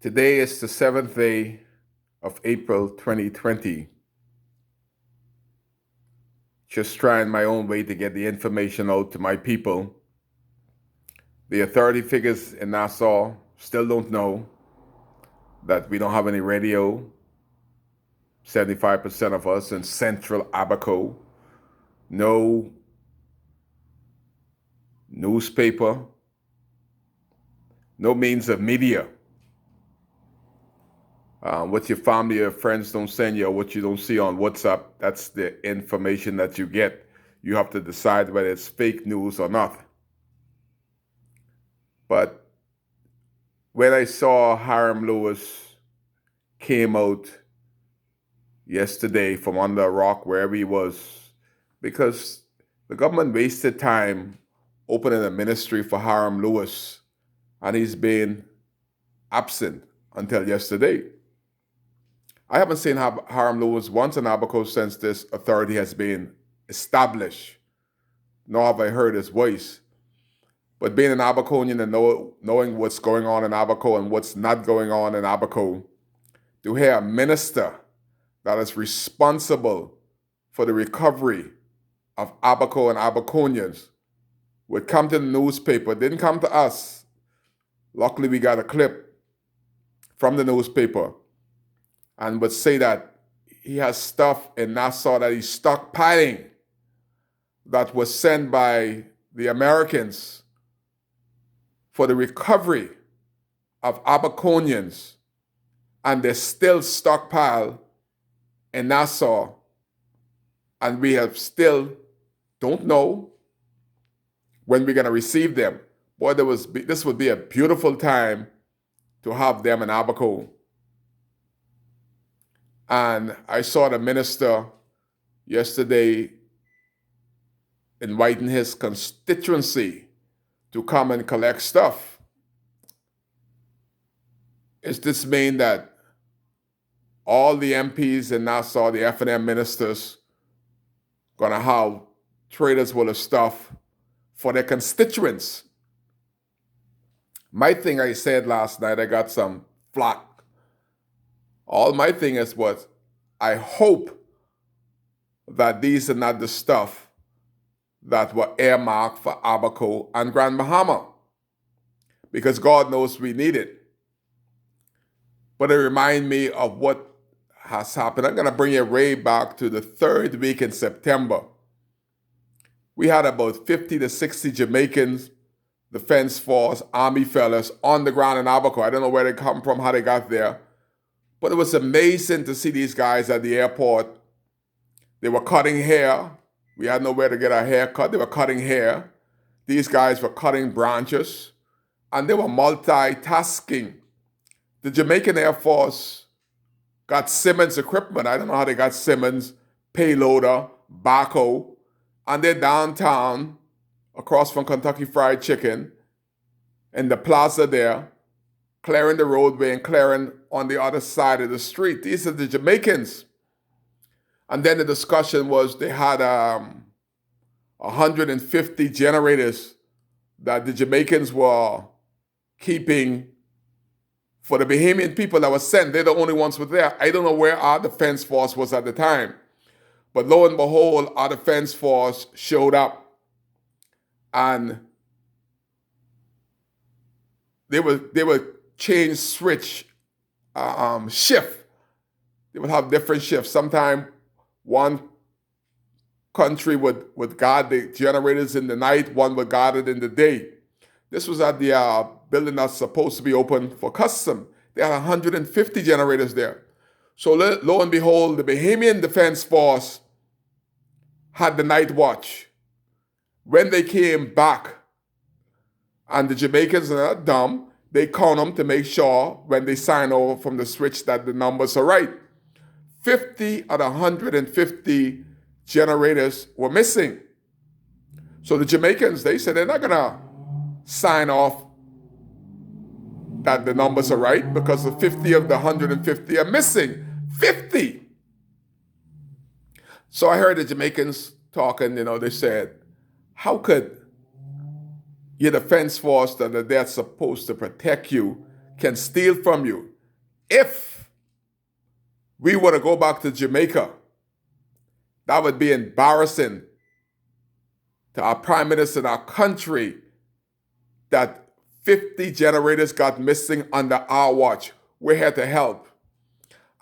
Today is the 7th day of April 2020. Just trying my own way to get the information out to my people. The authority figures in Nassau still don't know that we don't have any radio. 75% of us in central Abaco. No newspaper. No means of media. What your family or friends don't send you or what you don't see on WhatsApp, that's the information that you get. You have to decide whether it's fake news or not. But when I saw Hiram Lewis came out yesterday from under a rock, wherever he was, because the government wasted time opening a ministry for Hiram Lewis, and he's been absent until yesterday. I haven't seen Hiram Lewis once in Abaco since this authority has been established, nor have I heard his voice. But being an Abaconian and knowing what's going on in Abaco and what's not going on in Abaco, to hear a minister that is responsible for the recovery of Abaco and Abaconians would come to the newspaper, didn't come to us. Luckily, we got a clip from the newspaper, and would say that he has stuff in Nassau that he's stockpiling that was sent by the Americans for the recovery of Abaconians, and they're still stockpiled in Nassau, and we have still don't know when we're going to receive them. Boy, this would be a beautiful time to have them in Abaco. And I saw the minister yesterday inviting his constituency to come and collect stuff. Does this mean that all the MPs in Nassau, the F&M ministers, gonna have traders full of stuff for their constituents? My thing I said last night, I got some flack. All my thing is what I hope that these are not the stuff that were earmarked for Abaco and Grand Bahama, because God knows we need it. But it reminds me of what has happened. I'm going to bring you way back to the third week in September. We had about 50 to 60 Jamaicans, Defense Force, Army fellas on the ground in Abaco. I don't know where they come from, how they got there. But it was amazing to see these guys at the airport. They were cutting hair. We had nowhere to get our hair cut. They were cutting hair. These guys were cutting branches. And they were multitasking. The Jamaican Air Force got Simmons equipment. I don't know how they got Simmons, payloader, backhoe. And they're downtown, across from Kentucky Fried Chicken, in the plaza there, clearing the roadway and clearing on the other side of the street. These are the Jamaicans. And then the discussion was they had 150 generators that the Jamaicans were keeping for the Bahamian people that were sent. They're the only ones who were there. I don't know where our defense force was at the time. But lo and behold, our defense force showed up, and they would change switch shift. They would have different shifts. Sometimes one country would guard the generators in the night, one would guard it in the day. This was at the building that's supposed to be open for custom. They had 150 generators there. So lo and behold, the Bahamian Defense Force had the night watch. When they came back, and the Jamaicans are not dumb, they count them to make sure when they sign over from the switch that the numbers are right. 50 out of 150 generators were missing. So the Jamaicans, they said they're not gonna sign off that the numbers are right because the 50 of the 150 are missing. 50! So I heard the Jamaicans talking, they said, how could your defense force that are there supposed to protect you can steal from you? If we were to go back to Jamaica, that would be embarrassing to our prime minister and our country that 50 generators got missing under our watch. We're here to help.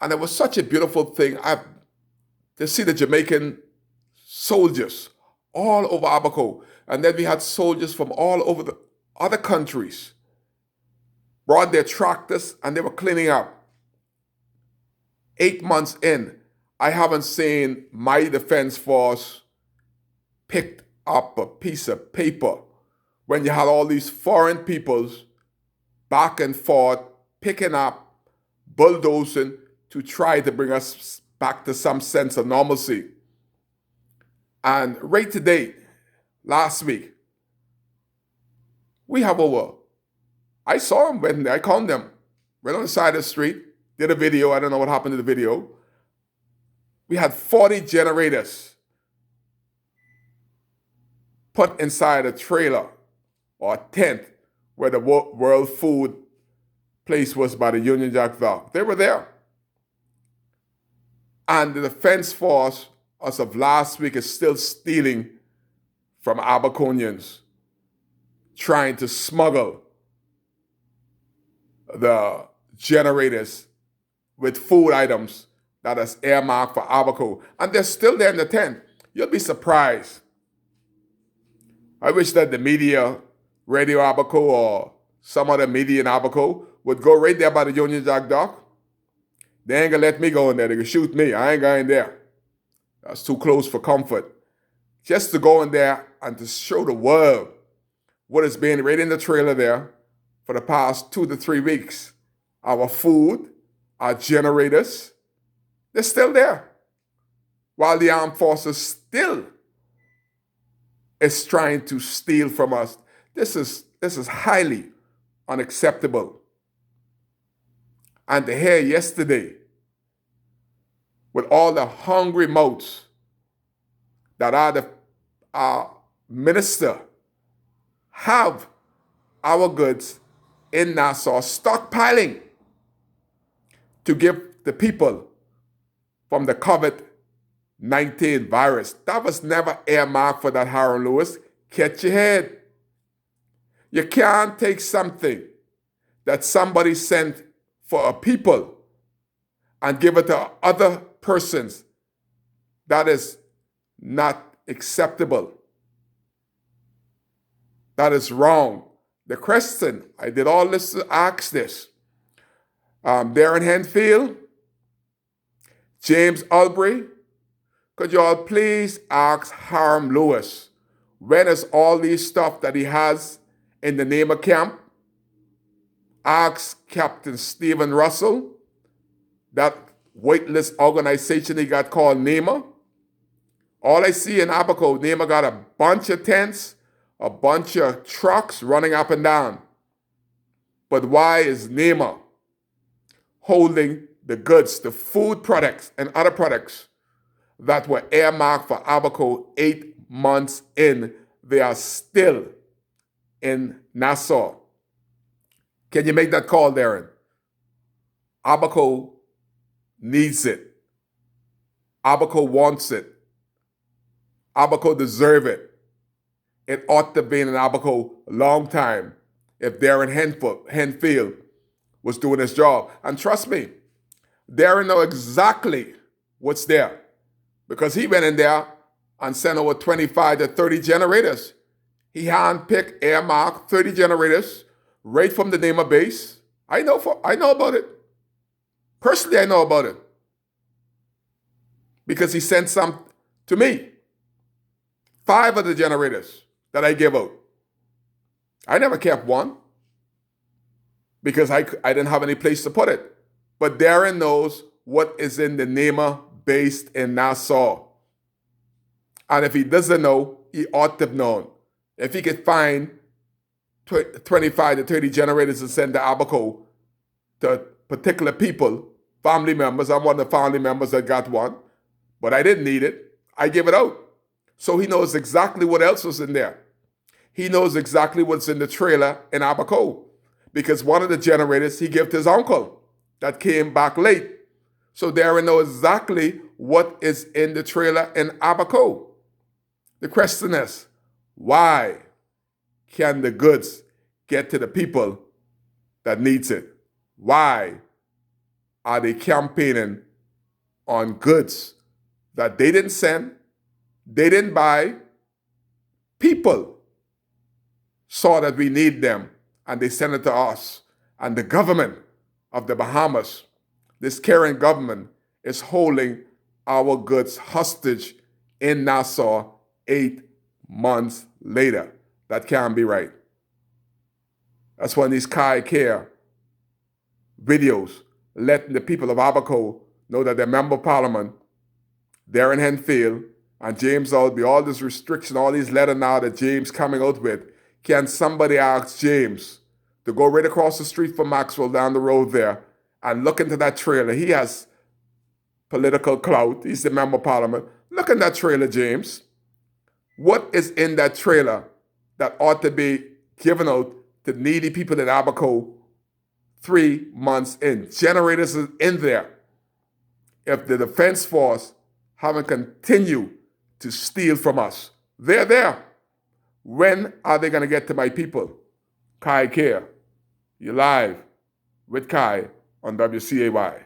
And it was such a beautiful thing to see the Jamaican soldiers all over Abaco. And then we had soldiers from all over the other countries brought their tractors and they were cleaning up. 8 months in, I haven't seen my defense force picked up a piece of paper when you had all these foreign peoples back and forth, picking up, bulldozing to try to bring us back to some sense of normalcy. And right today, last week, we have I saw them when I called them, right on the side of the street, did a video, I don't know what happened to the video. We had 40 generators put inside a trailer or a tent where the World Food place was by the Union Jack Dock. They were there. And the defense force, as of last week, is still stealing from Abaconians, trying to smuggle the generators with food items that is earmarked for Abaco. And they're still there in the tent. You'll be surprised. I wish that the media, Radio Abaco or some other media in Abaco, would go right there by the Union Jack Dock. They ain't gonna let me go in there. They can shoot me. I ain't going there. That's too close for comfort. Just to go in there and to show the world what has been right in the trailer there for the past 2 to 3 weeks. Our food, our generators, they're still there. While the armed forces still is trying to steal from us. This is highly unacceptable. And to hear yesterday, with all the hungry mouths that our minister have our goods in Nassau stockpiling to give the people from the COVID-19 virus. That was never earmarked for that, Harold Lewis. Catch your head. You can't take something that somebody sent for a people and give it to other persons. That is not acceptable. That is wrong. The question, I did all this to ask this. Darren Henfield, James Albury, could you all please ask Harold Lewis, when is all these stuff that he has in the NEMA camp? Ask Captain Stephen Russell, that weightless organization he got called NEMA. All I see in Abaco, NEMA got a bunch of tents, a bunch of trucks running up and down. But why is NEMA holding the goods, the food products and other products that were earmarked for Abaco 8 months in? They are still in Nassau. Can you make that call, Darren? Abaco needs it. Abaco wants it. Abaco deserve it. It ought to be in Abaco a long time if Darren Henfield was doing his job. And trust me, Darren knows exactly what's there because he went in there and sent over 25 to 30 generators. He handpicked, earmarked 30 generators right from the NEMA base. I know about it. Personally, I know about it because he sent some to me. 5 of the generators that I gave out. I never kept one because I didn't have any place to put it. But Darren knows what is in the NEMA based in Nassau. And if he doesn't know, he ought to have known. If he could find 25 to 30 generators and send to Abaco to particular people, family members, I'm one of the family members that got one, but I didn't need it. I gave it out. So he knows exactly what else was in there. He knows exactly what's in the trailer in Abaco because one of the generators he gave to his uncle. that came back late. So they already know exactly what is in the trailer in Abaco. The question is, why can the goods get to the people that needs it? Why are they campaigning on goods that they didn't send, they didn't buy? People saw that we need them and they sent it to us. And the government of the Bahamas, this caring government, is holding our goods hostage in Nassau 8 months later. That can't be right. That's when these Kai Care videos letting the people of Abaco know that their member of parliament, Darren Henfield, and James Albee, all this restriction, all these letters now that James coming out with, can somebody ask James to go right across the street from Maxwell down the road there and look into that trailer? He has political clout. He's the member of parliament. Look in that trailer, James. What is in that trailer that ought to be given out to needy people in Abaco 3 months in? Generators is in there. If the Defense Force haven't continued to steal from us, they're there. When are they going to get to my people? Kai Care, you're live with Kai on WCAY.